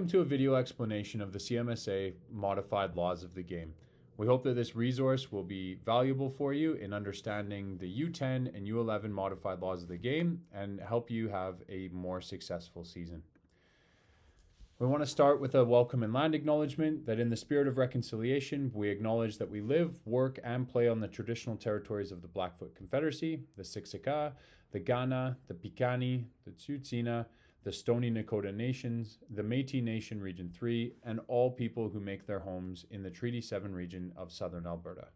Welcome to a video explanation of the CMSA modified laws of the game. We hope that this resource will be valuable for you in understanding the U10 and U11 modified laws of the game and help you have a more successful season. We want to start with a welcome and land acknowledgement that in the spirit of reconciliation, we acknowledge that we live, work, and play on the traditional territories of the Blackfoot Confederacy, the Siksika, the Kainai, the Piikani, the Tsuut'ina, the Stoney Nakoda Nations, the Métis Nation Region 3, and all people who make their homes in the Treaty 7 region of southern Alberta.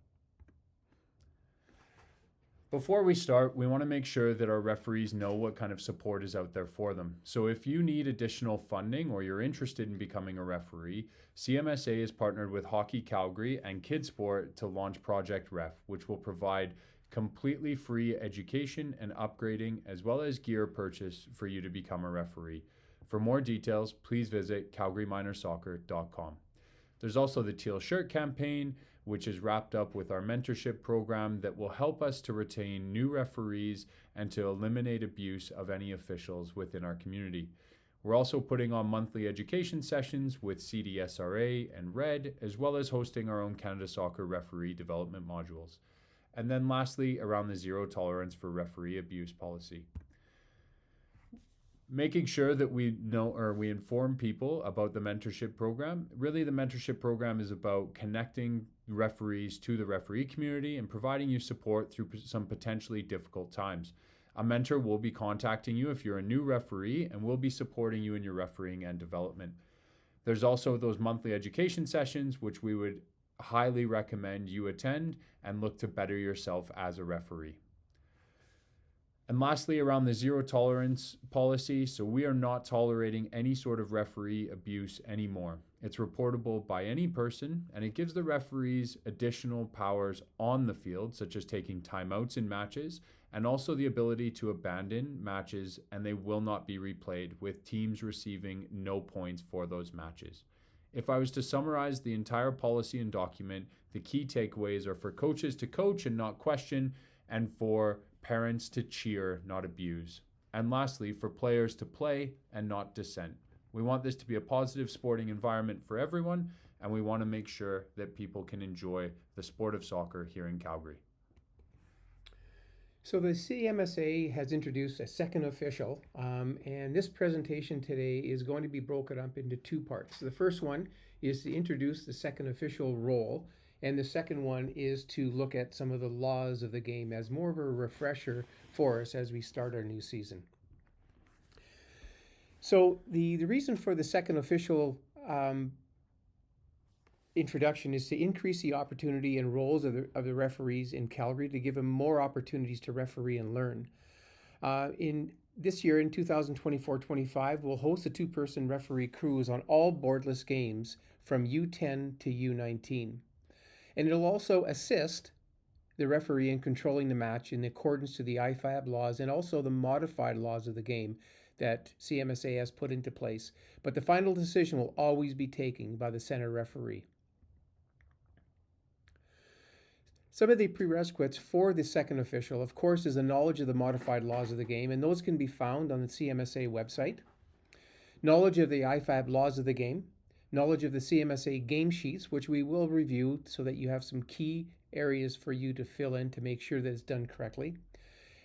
Before we start, we want to make sure that our referees know what kind of support is out there for them. So if you need additional funding or you're interested in becoming a referee, CMSA is partnered with Hockey Calgary and Kidsport to launch Project Ref, which will provide completely free education and upgrading, as well as gear purchase for you to become a referee. For more details, please visit calgaryminersoccer.com. There's also the Teal Shirt campaign, which is wrapped up with our mentorship program that will help us to retain new referees and to eliminate abuse of any officials within our community. We're also putting on monthly education sessions with CDSRA and RED, as well as hosting our own Canada Soccer referee development modules. And then lastly, around the zero tolerance for referee abuse policy. Making sure that we know or we inform people about the mentorship program. Really, the mentorship program is about connecting referees to the referee community and providing you support through some potentially difficult times. A mentor will be contacting you if you're a new referee and will be supporting you in your refereeing and development. There's also those monthly education sessions, which we would highly recommend you attend and look to better yourself as a referee. And lastly, around the zero tolerance policy, so we are not tolerating any sort of referee abuse anymore. It's reportable by any person, and it gives the referees additional powers on the field, such as taking timeouts in matches, and also the ability to abandon matches, and they will not be replayed, with teams receiving no points for those matches. If I was to summarize the entire policy and document, the key takeaways are for coaches to coach and not question, and for parents to cheer, not abuse. And lastly, for players to play and not dissent. We want this to be a positive sporting environment for everyone, and we want to make sure that people can enjoy the sport of soccer here in Calgary. So the CMSA has introduced a second official, and this presentation today is going to be broken up into two parts. The first one is to introduce the second official role, and the second one is to look at some of the laws of the game as more of a refresher for us as we start our new season. So the reason for the second official introduction is to increase the opportunity and roles of the referees in Calgary, to give them more opportunities to referee and learn. In this year, in 2024-25, we'll host a two-person referee crews on all boardless games from U10 to U19. And it'll also assist the referee in controlling the match in accordance to the IFAB laws and also the modified laws of the game that CMSA has put into place. But the final decision will always be taken by the center referee. Some of the prerequisites for the second official, of course, is a knowledge of the modified laws of the game, and those can be found on the CMSA website. Knowledge of the IFAB laws of the game, knowledge of the CMSA game sheets, which we will review so that you have some key areas for you to fill in to make sure that it's done correctly,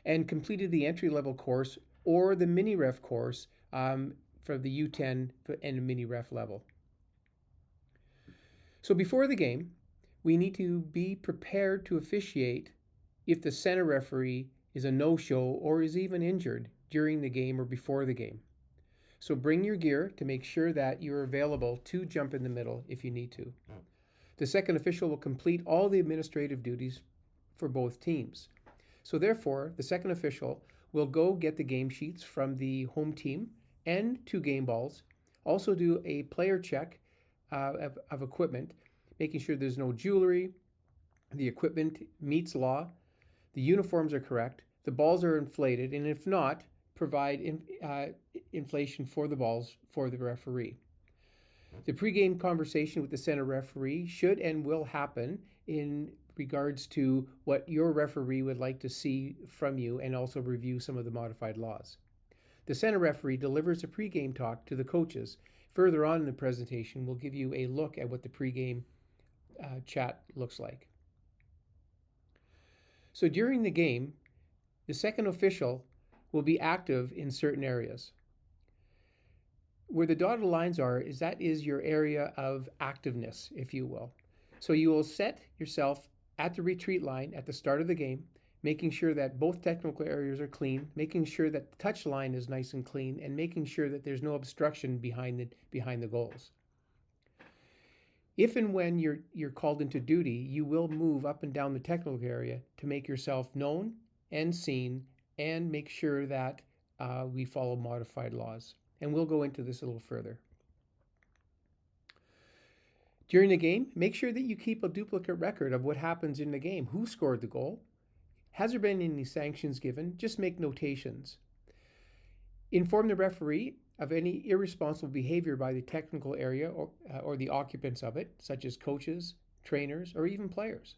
and completed the entry-level course or the mini-ref course for the U10 and mini-ref level. So before the game, we need to be prepared to officiate if the center referee is a no-show or is even injured during the game or before the game. So bring your gear to make sure that you're available to jump in the middle if you need to. The second official will complete all the administrative duties for both teams. So therefore, the second official will go get the game sheets from the home team and 2 game balls, also do a player check of equipment, making sure there's no jewelry, the equipment meets law, the uniforms are correct, the balls are inflated, and if not, provide inflation for the balls for the referee. The pregame conversation with the center referee should and will happen in regards to what your referee would like to see from you, and also review some of the modified laws. The center referee delivers a pregame talk to the coaches Further on in the presentation, we'll give you a look at what the pregame chat looks like. So during the game, the second official will be active in certain areas. Where the dotted lines are, that is your area of activeness, if you will. So you will set yourself at the retreat line at the start of the game, making sure that both technical areas are clean, making sure that the touch line is nice and clean, and making sure that there's no obstruction behind the goals. If and when you're called into duty, you will move up and down the technical area to make yourself known and seen, and make sure that we follow modified laws. And we'll go into this a little further. During the game, make sure that you keep a duplicate record of what happens in the game. Who scored the goal? Has there been any sanctions given? Just make notations. Inform the referee of any irresponsible behavior by the technical area or the occupants of it, such as coaches, trainers, or even players.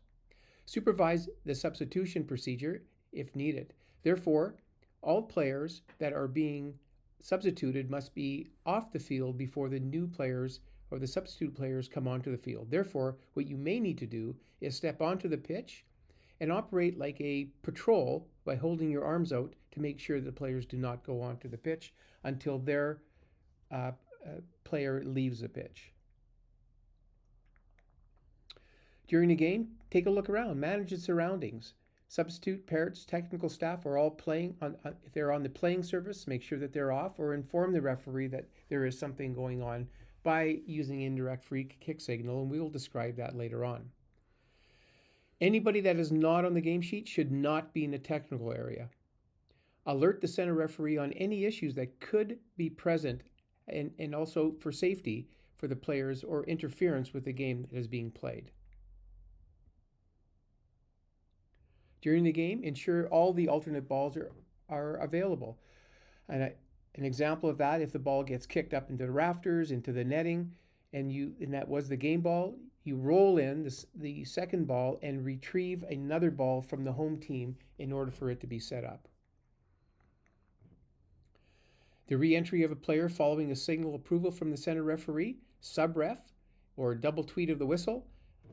Supervise the substitution procedure if needed. Therefore, all players that are being substituted must be off the field before the new players or the substitute players come onto the field. Therefore, what you may need to do is step onto the pitch and operate like a patrol by holding your arms out to make sure the players do not go onto the pitch until their player leaves the pitch. During the game, take a look around, manage the surroundings. Substitute, parents, technical staff are all playing if they're on the playing surface, make sure that they're off, or inform the referee that there is something going on by using indirect free kick signal, and we will describe that later on. Anybody that is not on the game sheet should not be in the technical area. Alert the center referee on any issues that could be present, and also for safety for the players or interference with the game that is being played. During the game, ensure all the alternate balls are available. And an example of that, if the ball gets kicked up into the rafters, into the netting, and that was the game ball, you roll in the second ball and retrieve another ball from the home team in order for it to be set up. The re-entry of a player following a signal approval from the center referee, sub-ref, or double tweet of the whistle,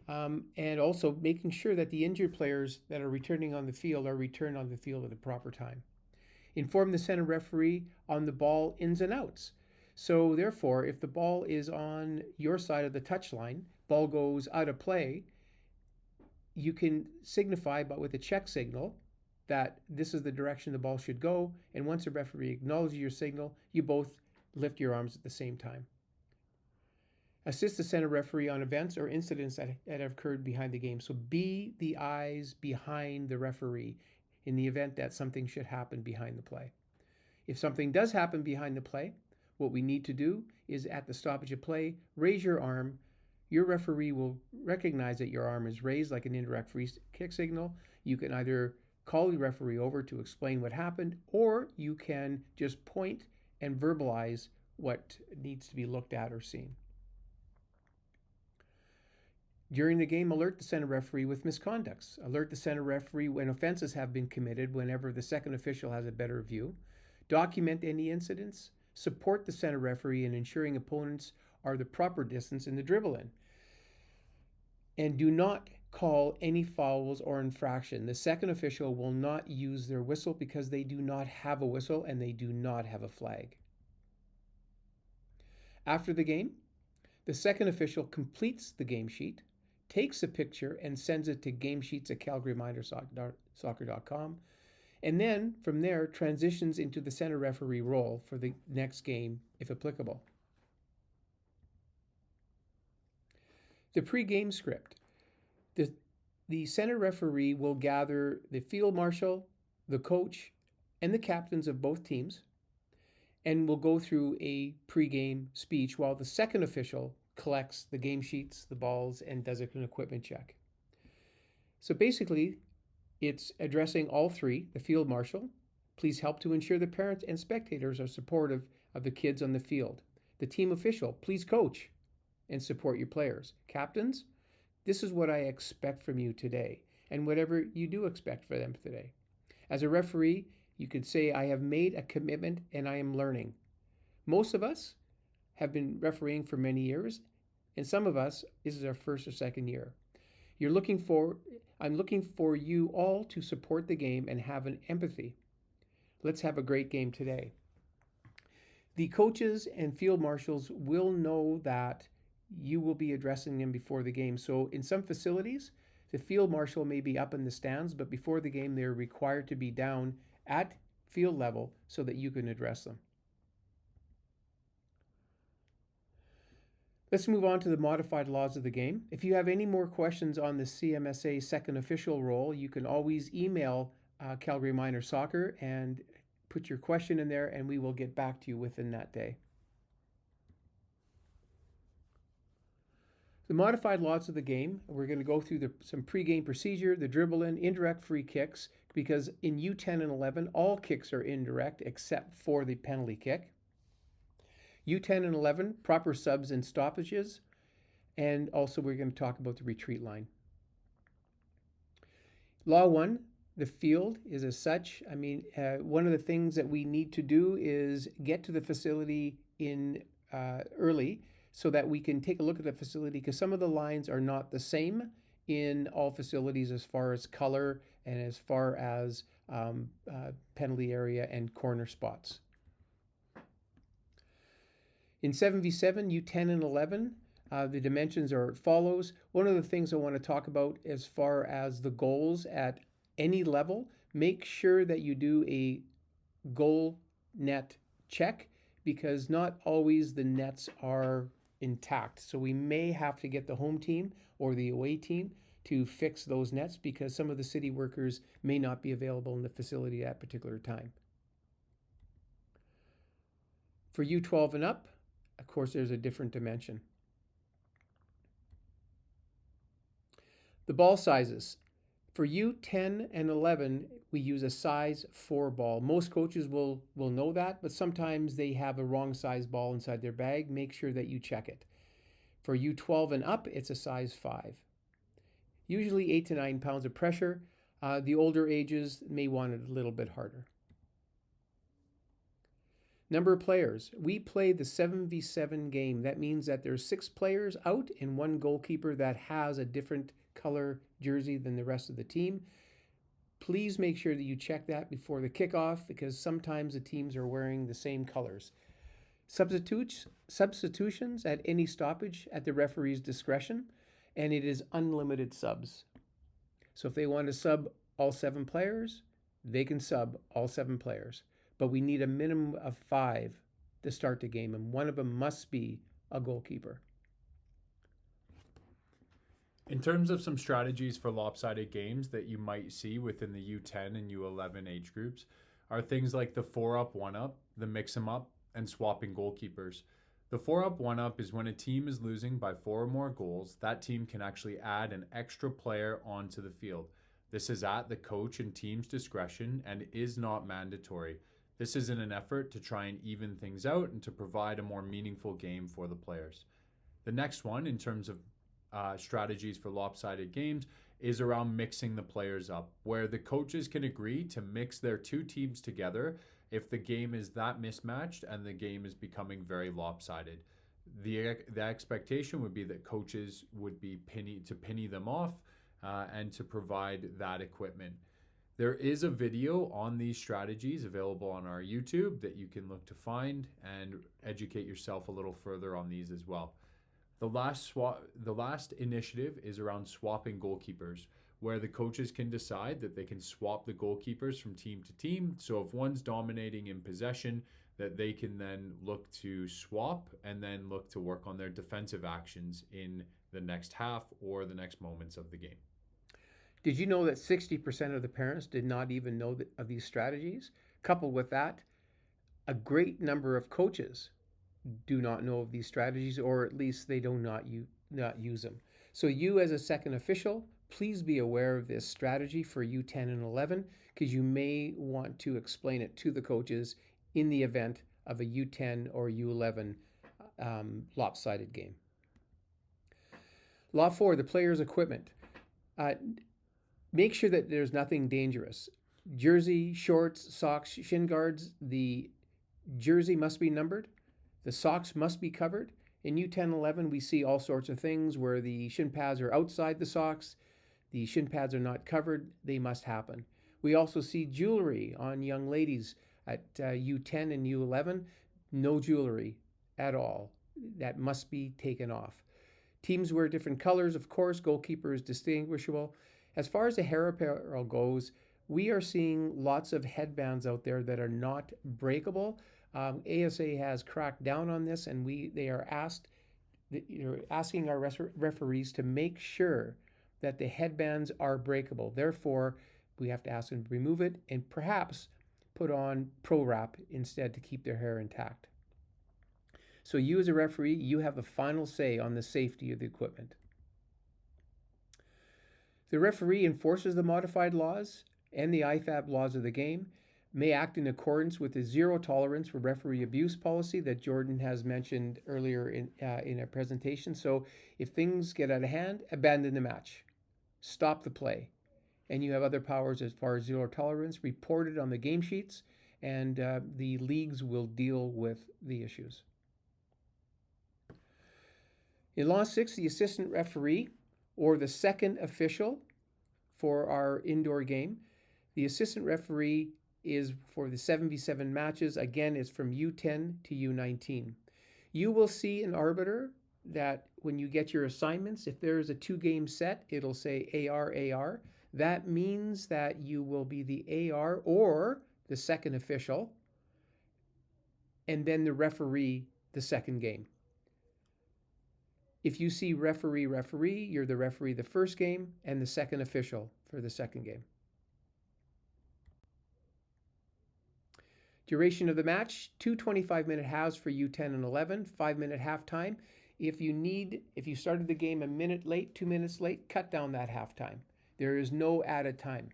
and also making sure that the injured players that are returning on the field are returned on the field at the proper time. Inform the center referee on the ball ins and outs. So therefore, if the ball is on your side of the touchline, ball goes out of play, you can signify, but with a check signal, that this is the direction the ball should go, and once the referee acknowledges your signal, you both lift your arms at the same time. Assist the center referee on events or incidents that have occurred behind the game. So be the eyes behind the referee in the event that something should happen behind the play. If something does happen behind the play, what we need to do is at the stoppage of play, raise your arm. Your referee will recognize that your arm is raised like an indirect free kick signal. You can either call the referee over to explain what happened, or you can just point and verbalize what needs to be looked at or seen. During the game, alert the center referee with misconducts. Alert the center referee when offenses have been committed whenever the second official has a better view. Document any incidents. Support the center referee in ensuring opponents are the proper distance in the dribble in. And do not call any fouls or infraction. The second official will not use their whistle because they do not have a whistle and they do not have a flag. After the game, the second official completes the game sheet, takes a picture and sends it to gamesheets@calgaryminersoccer.com, and then from there transitions into the center referee role for the next game if applicable. The pre-game script. The center referee will gather the field marshal, the coach, and the captains of both teams, and will go through a pre-game speech while the second official collects the game sheets, the balls, and does an equipment check. So basically, it's addressing all three. The field marshal, please help to ensure the parents and spectators are supportive of the kids on the field. The team official, please coach and support your players. Captains, this is what I expect from you today, and whatever you do expect for them today. As a referee, you could say, I have made a commitment and I am learning. Most of us have been refereeing for many years, and some of us, this is our first or second year. I'm looking for you all to support the game and have an empathy. Let's have a great game today. The coaches and field marshals will know that you will be addressing them before the game. So in some facilities, the field marshal may be up in the stands, but before the game, they're required to be down at field level so that you can address them. Let's move on to the modified laws of the game. If you have any more questions on the CMSA second official role, you can always email Calgary Minor Soccer and put your question in there, and we will get back to you within that day. The modified laws of the game, we're going to go through some pre-game procedure, the dribble in, indirect free kicks, because in U10 and 11, all kicks are indirect except for the penalty kick. U10 and 11, proper subs and stoppages, and also we're going to talk about the retreat line. Law 1, the field is as such. One of the things that we need to do is get to the facility in early so that we can take a look at the facility, because some of the lines are not the same in all facilities as far as color and as far as penalty area and corner spots. In 7v7, U10 and 11, the dimensions are as follows. One of the things I want to talk about as far as the goals at any level, make sure that you do a goal net check, because not always the nets are intact. So we may have to get the home team or the away team to fix those nets, because some of the city workers may not be available in the facility at that particular time. For U12 and up, of course, there's a different dimension. The ball sizes. For U10 and 11, we use a size 4 ball. Most coaches will know that, but sometimes they have a wrong size ball inside their bag. Make sure that you check it. For U12 and up, it's a size 5. Usually 8 to 9 pounds of pressure. The older ages may want it a little bit harder. Number of players. We play the 7v7 game. That means that there's 6 players out and 1 goalkeeper that has a different color jersey than the rest of the team. Please make sure that you check that before the kickoff, because sometimes the teams are wearing the same colors. Substitutions at any stoppage at the referee's discretion, and it is unlimited subs. So if they want to sub all 7 players, they can sub all 7 players. But we need a minimum of 5 to start the game, and one of them must be a goalkeeper. In terms of some strategies for lopsided games that you might see within the U10 and U11 age groups are things like the 4-up, 1-up, the mix-em-up, and swapping goalkeepers. The 4-up, 1-up is when a team is losing by 4 or more goals, that team can actually add an extra player onto the field. This is at the coach and team's discretion and is not mandatory. This is in an effort to try and even things out and to provide a more meaningful game for the players. The next one, in terms of strategies for lopsided games, is around mixing the players up, where the coaches can agree to mix their 2 teams together if the game is that mismatched and the game is becoming very lopsided. The expectation would be that coaches would be penny them off and to provide that equipment. There is a video on these strategies available on our YouTube that you can look to find and educate yourself a little further on these as well. The last initiative is around swapping goalkeepers, where the coaches can decide that they can swap the goalkeepers from team to team. So if one's dominating in possession, that they can then look to swap and then look to work on their defensive actions in the next half or the next moments of the game. Did you know that 60% of the parents did not even know of these strategies? Coupled with that, a great number of coaches do not know of these strategies, or at least they do not use them. So you, as a second official, please be aware of this strategy for U10 and 11, because you may want to explain it to the coaches in the event of a U10 or U11 lopsided game. Law 4, the player's equipment. Make sure that there's nothing dangerous. Jersey, shorts, socks, shin guards. The jersey must be numbered. The socks must be covered. In U10-11, we see all sorts of things where the shin pads are outside the socks, the shin pads are not covered. They must happen. We also see jewelry on young ladies at U10 and U11. No jewelry at all. That must be taken off. Teams wear different colors, of course. Goalkeeper is distinguishable. As far as the hair apparel goes, we are seeing lots of headbands out there that are not breakable. ASA has cracked down on this, and they are asking our referees to make sure that the headbands are breakable. Therefore, we have to ask them to remove it and perhaps put on Pro Wrap instead to keep their hair intact. So you as a referee, you have the final say on the safety of the equipment. The referee enforces the modified laws and the IFAB laws of the game, may act in accordance with the zero tolerance for referee abuse policy that Jordan has mentioned earlier in a presentation. So if things get out of hand, abandon the match, stop the play. And you have other powers as far as zero tolerance reported on the game sheets, and the leagues will deal with the issues. In Law 6, the assistant referee, or the second official for our indoor game, the assistant referee is for the 7v7 matches. Again, it's from U10 to U19. You will see an arbiter that when you get your assignments, if there is a 2-game set, it'll say AR. That means that you will be the AR or the second official, and then the referee the second game. If you see referee, you're the referee the first game and the second official for the second game. Duration of the match, 2 25-minute halves for U10 and 11, 5-minute halftime. If you started the game a minute late, 2 minutes late, cut down that halftime. There is no added time.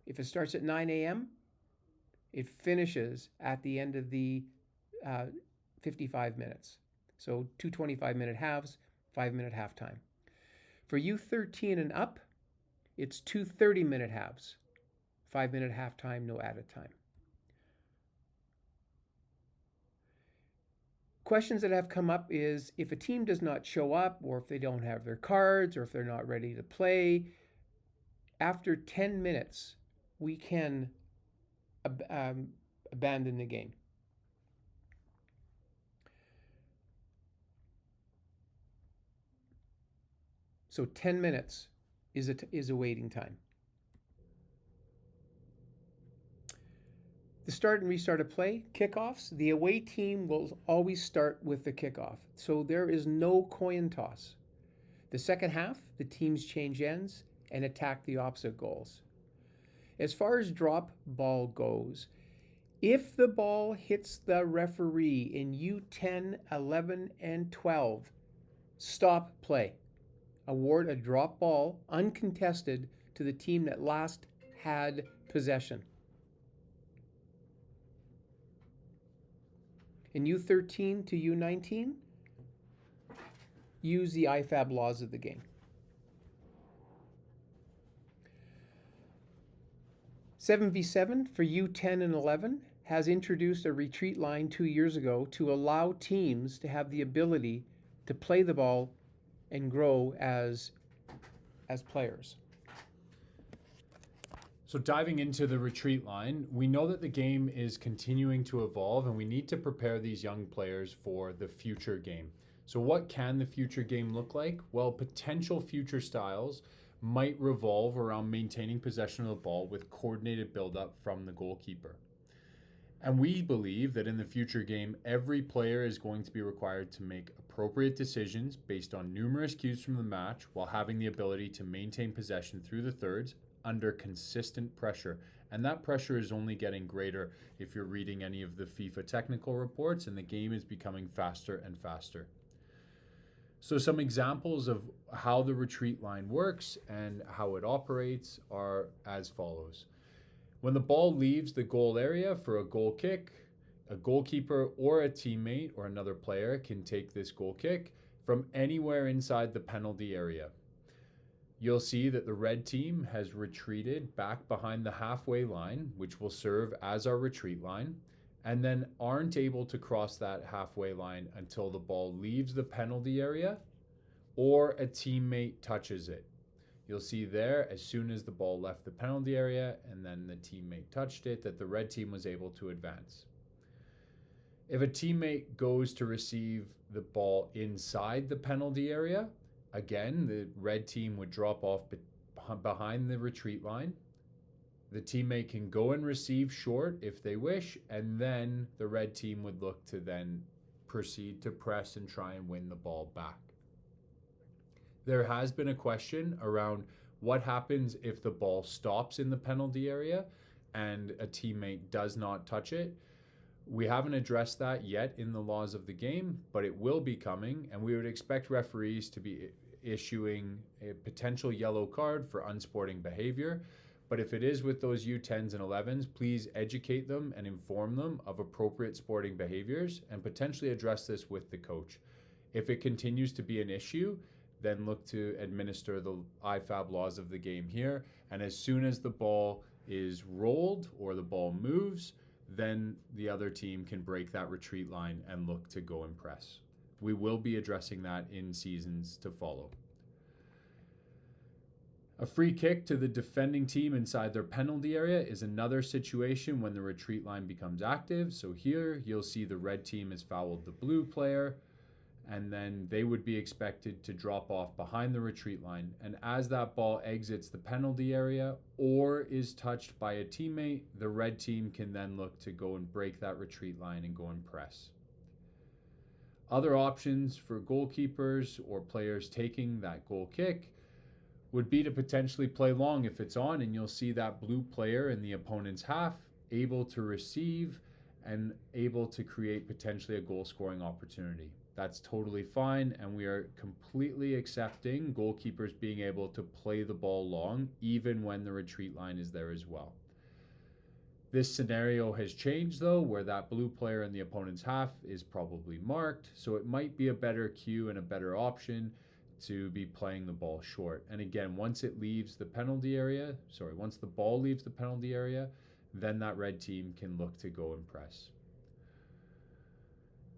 If it starts at 9 a.m., it finishes at the end of the 55 minutes. So 2 25-minute halves, 5-minute halftime. For U13 and up, it's 2 30-minute halves, 5-minute halftime, no added time. Questions that have come up is if a team does not show up, or if they don't have their cards, or if they're not ready to play, after 10 minutes, we can abandon the game. So 10 minutes is a waiting time. The start and restart of play, kickoffs, the away team will always start with the kickoff. So there is no coin toss. The second half, the teams change ends and attack the opposite goals. As far as drop ball goes, if the ball hits the referee in U10, 11, and 12, stop play. Award a drop ball uncontested to the team that last had possession. In U13 to U19, use the IFAB laws of the game. 7v7 for U10 and 11 has introduced a retreat line 2 years ago to allow teams to have the ability to play the ball and grow as players. So diving into the retreat line, we know that the game is continuing to evolve and we need to prepare these young players for the future game. So what can the future game look like? Well, potential future styles might revolve around maintaining possession of the ball with coordinated build-up from the goalkeeper. And we believe that in the future game, every player is going to be required to make appropriate decisions based on numerous cues from the match while having the ability to maintain possession through the thirds under consistent pressure. And that pressure is only getting greater if you're reading any of the FIFA technical reports, and the game is becoming faster and faster. So some examples of how the retreat line works and how it operates are as follows. When the ball leaves the goal area for a goal kick, a goalkeeper or a teammate or another player can take this goal kick from anywhere inside the penalty area. You'll see that the red team has retreated back behind the halfway line, which will serve as our retreat line. and then aren't able to cross that halfway line until the ball leaves the penalty area or a teammate touches it. You'll see there, as soon as the ball left the penalty area and then the teammate touched it, that the red team was able to advance. If a teammate goes to receive the ball inside the penalty area, again, the red team would drop off behind the retreat line. The teammate can go and receive short if they wish, and then the red team would look to then proceed to press and try and win the ball back. There has been a question around what happens if the ball stops in the penalty area and a teammate does not touch it. We haven't addressed that yet in the laws of the game, but it will be coming, and we would expect referees to be issuing a potential yellow card for unsporting behavior. But if it is with those U10s and 11s, please educate them and inform them of appropriate sporting behaviors and potentially address this with the coach. If it continues to be an issue, then look to administer the IFAB laws of the game here. And as soon as the ball is rolled or the ball moves, then the other team can break that retreat line and look to go and press. We will be addressing that in seasons to follow. A free kick to the defending team inside their penalty area is another situation when the retreat line becomes active. So here you'll see the red team has fouled the blue player, and then they would be expected to drop off behind the retreat line. And as that ball exits the penalty area or is touched by a teammate, the red team can then look to go and break that retreat line and go and press. Other options for goalkeepers or players taking that goal kick would be to potentially play long if it's on, and you'll see that blue player in the opponent's half able to receive and able to create potentially a goal scoring opportunity. That's totally fine, and we are completely accepting goalkeepers being able to play the ball long even when the retreat line is there as well. This scenario has changed though, where that blue player in the opponent's half is probably marked, so it might be a better cue and a better option to be playing the ball short. And again, once the ball leaves the penalty area, then that red team can look to go and press.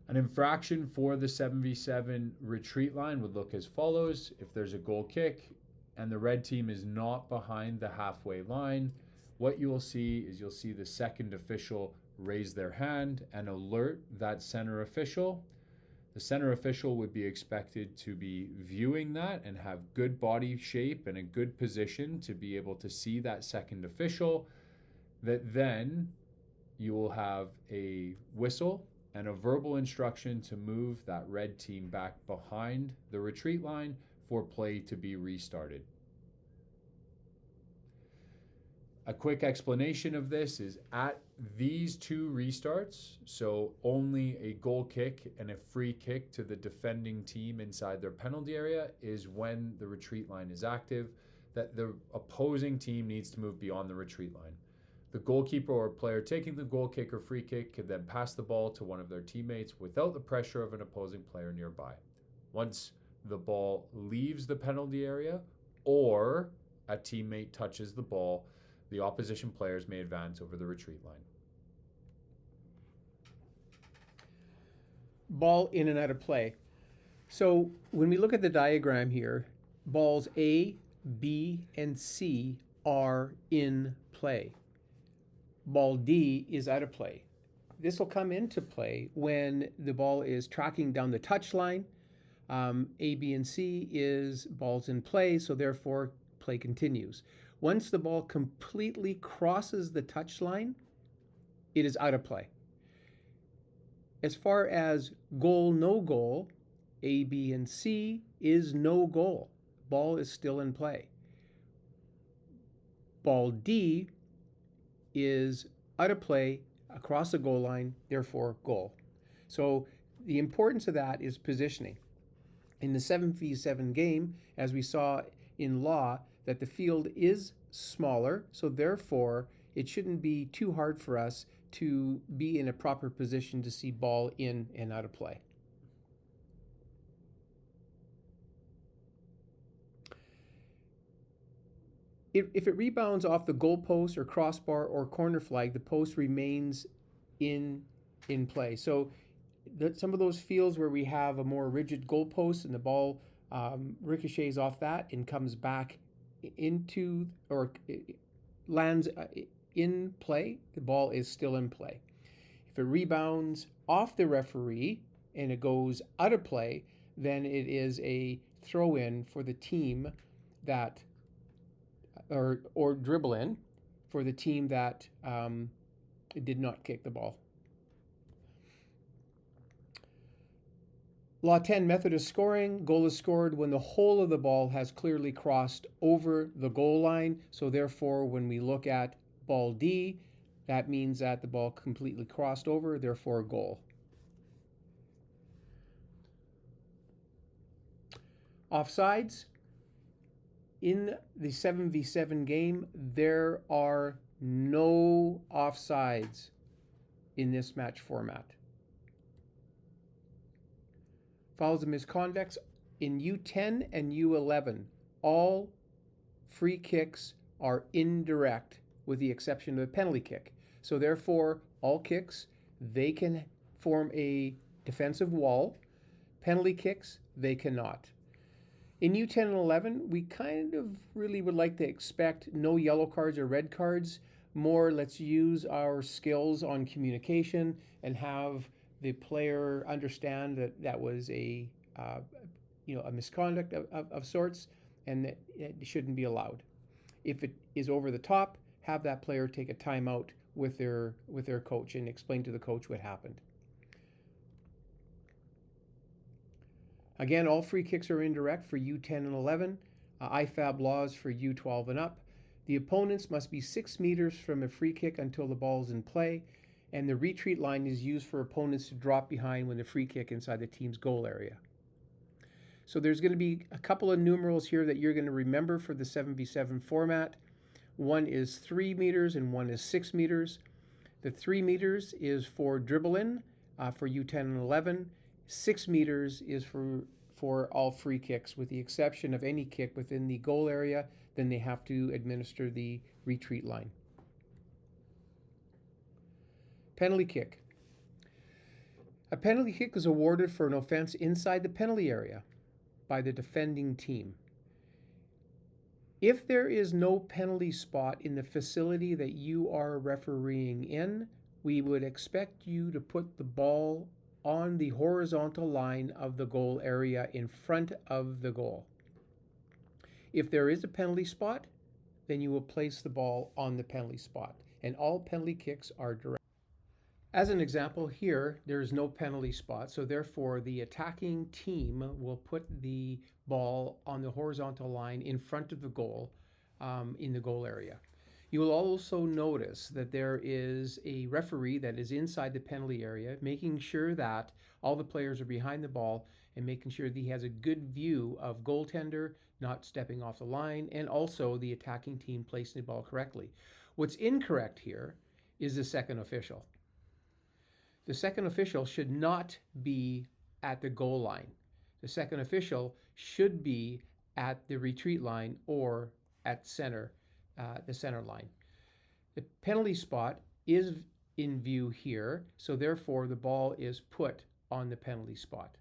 An infraction for the 7v7 retreat line would look as follows. If there's a goal kick and the red team is not behind the halfway line, what you will see is you'll see the second official raise their hand and alert that center official. The center official would be expected to be viewing that and have good body shape and a good position to be able to see that second official. That then you will have a whistle and a verbal instruction to move that red team back behind the retreat line for play to be restarted. A quick explanation of this is at these two restarts, so only a goal kick and a free kick to the defending team inside their penalty area is when the retreat line is active, that the opposing team needs to move beyond the retreat line. The goalkeeper or player taking the goal kick or free kick could then pass the ball to one of their teammates without the pressure of an opposing player nearby. Once the ball leaves the penalty area or a teammate touches the ball, the opposition players may advance over the retreat line. Ball in and out of play. So when we look at the diagram here, balls A, B, and C are in play. Ball D is out of play. This will come into play when the ball is tracking down the touch line. A, B, and C is balls in play, so therefore play continues. Once the ball completely crosses the touch line, it is out of play. As far as goal, no goal, A, B, and C is no goal. Ball is still in play. Ball D is out of play across the goal line, therefore goal. So the importance of that is positioning. In the 7v7 game, as we saw in law, that the field is smaller, so therefore it shouldn't be too hard for us to be in a proper position to see ball in and out of play. If it rebounds off the goalpost or crossbar or corner flag, the post remains in in play. So some of those fields where we have a more rigid goalpost and the ball ricochets off that and comes back into or lands in play, the ball is still in play. If it rebounds off the referee and it goes out of play, then it is a throw in for the team that, or dribble in for the team that did not kick the ball. Law 10, method of scoring. Goal is scored when the whole of the ball has clearly crossed over the goal line. So therefore, when we look at ball D, that means that the ball completely crossed over, therefore goal. Offsides. In the 7v7 game, there are no offsides in this match format. Fouls and misconducts in U10 and U11. All free kicks are indirect with the exception of a penalty kick. So therefore, all kicks, they can form a defensive wall. Penalty kicks, they cannot. In U10 and 11, we kind of really would like to expect no yellow cards or red cards. More, let's use our skills on communication and have the player understand that that was a misconduct of sorts and that it shouldn't be allowed. If it is over the top, have that player take a timeout with their coach and explain to the coach what happened. Again, all free kicks are indirect for U10 and 11. IFAB laws for U12 and up. The opponents must be 6 meters from a free kick until the ball is in play, and the retreat line is used for opponents to drop behind when the free kick inside the team's goal area. So there's going to be a couple of numerals here that you're going to remember for the 7v7 format. One is 3 meters and one is 6 meters. The 3 meters is for dribble in for U10 and 11. 6 meters is for all free kicks, with the exception of any kick within the goal area, then they have to administer the retreat line. Penalty kick. A penalty kick is awarded for an offense inside the penalty area by the defending team. If there is no penalty spot in the facility that you are refereeing in, we would expect you to put the ball on the horizontal line of the goal area in front of the goal. If there is a penalty spot, then you will place the ball on the penalty spot, and all penalty kicks are direct. As an example here, there is no penalty spot, so therefore the attacking team will put the ball on the horizontal line in front of the goal in the goal area. You will also notice that there is a referee that is inside the penalty area, making sure that all the players are behind the ball and making sure that he has a good view of goaltender not stepping off the line, and also the attacking team placing the ball correctly. What's incorrect here is the second official. The second official should not be at the goal line. The second official should be at the retreat line or at the center line. The penalty spot is in view here, so therefore the ball is put on the penalty spot.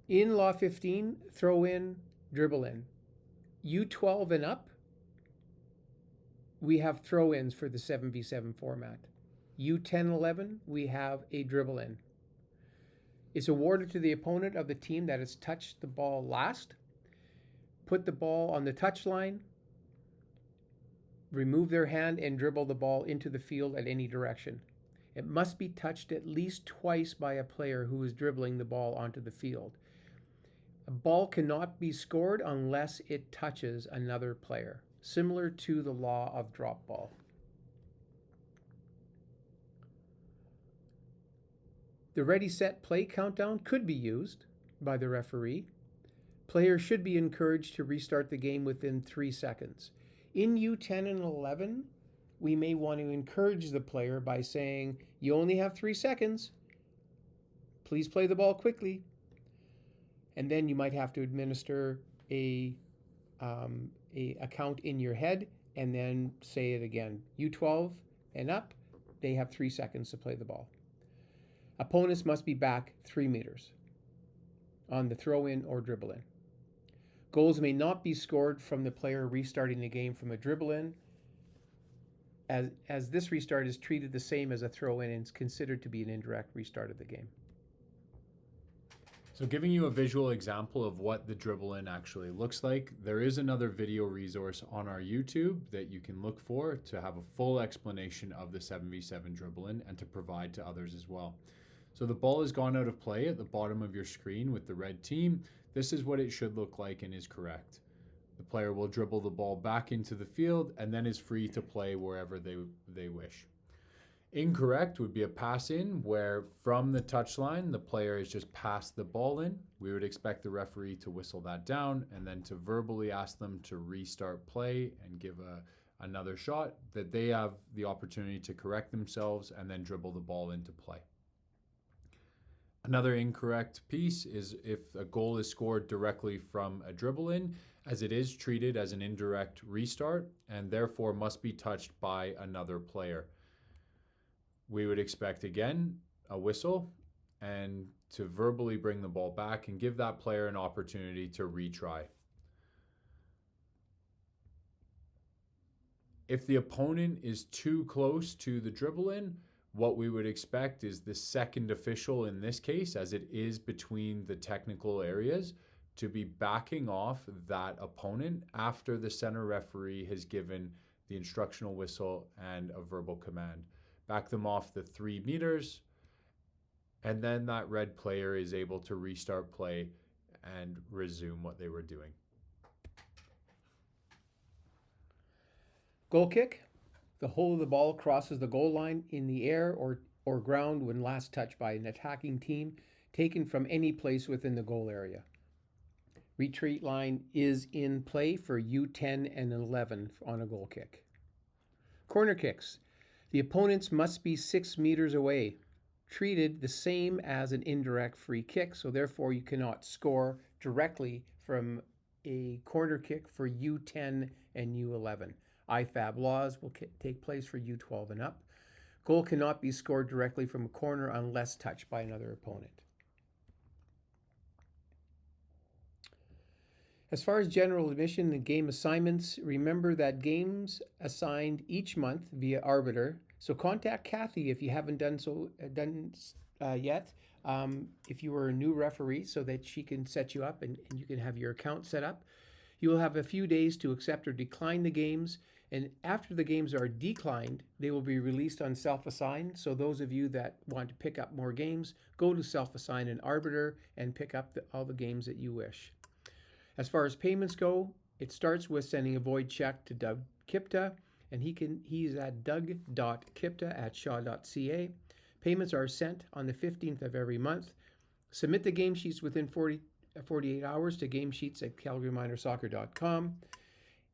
In Law 15, throw in, dribble in. U12 and up, we have throw-ins for the 7v7 format. U10-11, we have a dribble in. It's awarded to the opponent of the team that has touched the ball last. Put the ball on the touch line, remove their hand, and dribble the ball into the field at any direction. It must be touched at least twice by a player who is dribbling the ball onto the field. A ball cannot be scored unless it touches another player, similar to the law of drop ball. The ready, set, play countdown could be used by the referee. Players should be encouraged to restart the game within 3 seconds. In U10 and 11, we may want to encourage the player by saying, you only have 3 seconds. Please play the ball quickly. And then you might have to administer a count in your head and then say it again. U12 and up, they have 3 seconds to play the ball. Opponents must be back 3 meters on the throw in or dribble in. Goals may not be scored from the player restarting the game from a dribble in, as this restart is treated the same as a throw in and is considered to be an indirect restart of the game. So giving you a visual example of what the dribble in actually looks like, there is another video resource on our YouTube that you can look for to have a full explanation of the 7v7 dribble in and to provide to others as well. So the ball has gone out of play at the bottom of your screen with the red team. This is what it should look like and is correct. The player will dribble the ball back into the field and then is free to play wherever they wish. Incorrect would be a pass in, where from the touchline, the player has just passed the ball in. We would expect the referee to whistle that down and then to verbally ask them to restart play and give another shot, that they have the opportunity to correct themselves and then dribble the ball into play. Another incorrect piece is if a goal is scored directly from a dribble in, as it is treated as an indirect restart and therefore must be touched by another player. We would expect, again, a whistle and to verbally bring the ball back and give that player an opportunity to retry. If the opponent is too close to the dribble in, what we would expect is the second official in this case, as it is between the technical areas, to be backing off that opponent after the center referee has given the instructional whistle and a verbal command. Back them off the 3 meters, and then that red player is able to restart play and resume what they were doing. Goal kick. The hole of the ball crosses the goal line in the air or ground when last touched by an attacking team, taken from any place within the goal area. Retreat line is in play for U10 and 11 on a goal kick. Corner kicks. The opponents must be 6 meters away, treated the same as an indirect free kick, so therefore you cannot score directly from a corner kick for U10 and U11. IFAB laws will take place for U12 and up. Goal cannot be scored directly from a corner unless touched by another opponent. As far as general admission and game assignments, remember that games assigned each month via Arbiter. So contact Kathy if you haven't done yet. If you are a new referee, so that she can set you up and you can have your account set up. You will have a few days to accept or decline the games. And after the games are declined, they will be released on self-assign. So those of you that want to pick up more games, go to self-assign in Arbiter and pick up all the games that you wish. As far as payments go, it starts with sending a void check to Doug Kipta, and he's at doug.kipta@shaw.ca. Payments are sent on the 15th of every month. Submit the game sheets within 48 hours to gamesheets@calgaryminersoccer.com.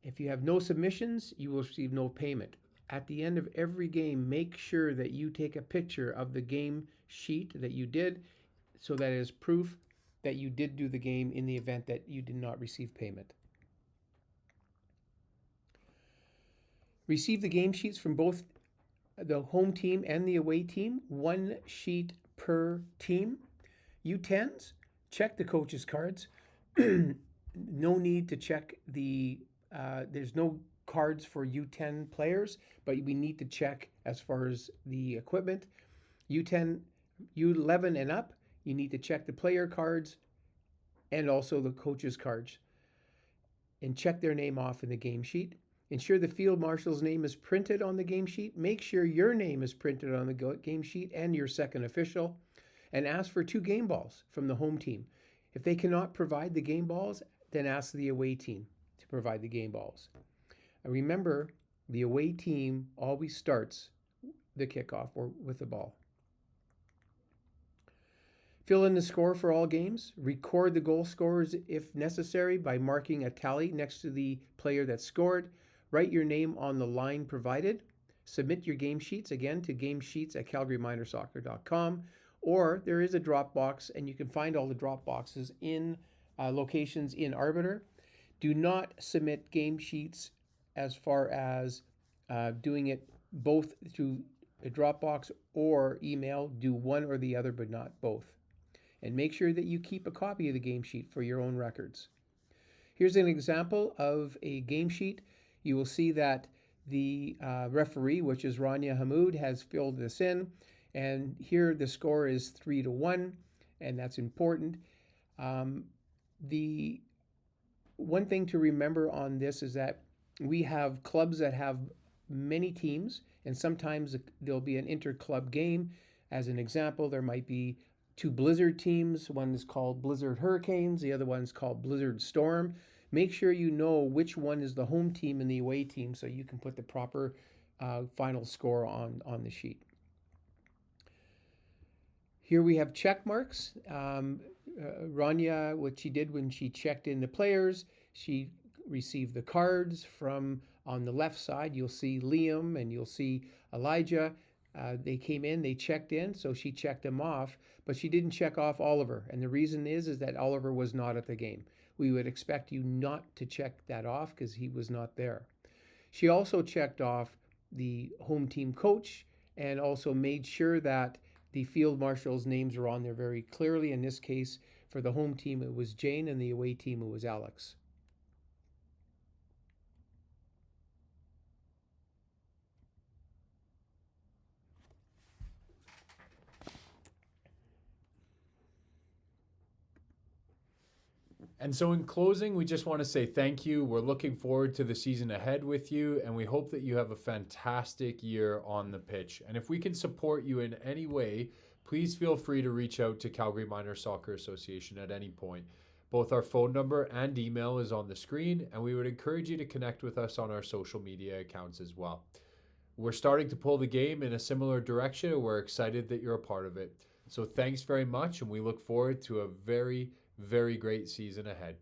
If you have no submissions, you will receive no payment. At the end of every game, make sure that you take a picture of the game sheet that you did, so that is proof that you did do the game in the event that you did not receive payment. Receive the game sheets from both the home team and the away team, 1 sheet per team. U10s, check the coach's cards. No need to check there's no cards for U10 players, but we need to check as far as the equipment. U10, U11 and up, you need to check the player cards and also the coach's cards and check their name off in the game sheet. Ensure the field marshal's name is printed on the game sheet. Make sure your name is printed on the game sheet and your second official, and ask for 2 game balls from the home team. If they cannot provide the game balls, then ask the away team to provide the game balls. And remember, the away team always starts the kickoff or with the ball. Fill in the score for all games. Record the goal scorers if necessary by marking a tally next to the player that scored. Write your name on the line provided. Submit your game sheets again to gamesheets@calgaryminersoccer.com, or there is a drop box and you can find all the drop boxes in locations in Arbiter. Do not submit game sheets as far as doing it both through a Dropbox or email. Do one or the other, but not both. And make sure that you keep a copy of the game sheet for your own records. Here's an example of a game sheet. You will see that the referee, which is Rania Hamoud, has filled this in. And here the score is 3-1, and that's important. The one thing to remember on this is that we have clubs that have many teams, and sometimes there'll be an inter-club game. As an example, there might be two Blizzard teams. One is called Blizzard Hurricanes, the other one's called Blizzard Storm. Make sure you know which one is the home team and the away team so you can put the proper final score on the sheet. Here we have check marks. Rania, what she did when she checked in the players, she received the cards from, on the left side, you'll see Liam and you'll see Elijah. They came in, they checked in, so she checked them off, but she didn't check off Oliver. And the reason is that Oliver was not at the game. We would expect you not to check that off because he was not there. She also checked off the home team coach and also made sure that the field marshals' names are on there very clearly. In this case, for the home team, it was Jane, and the away team, it was Alex. And so, in closing, we just want to say thank you. We're looking forward to the season ahead with you, and we hope that you have a fantastic year on the pitch. And if we can support you in any way, please feel free to reach out to Calgary Minor Soccer Association at any point. Both our phone number and email is on the screen, and we would encourage you to connect with us on our social media accounts as well. We're starting to pull the game in a similar direction, and we're excited that you're a part of it. So thanks very much, and we look forward to a very, very great season ahead.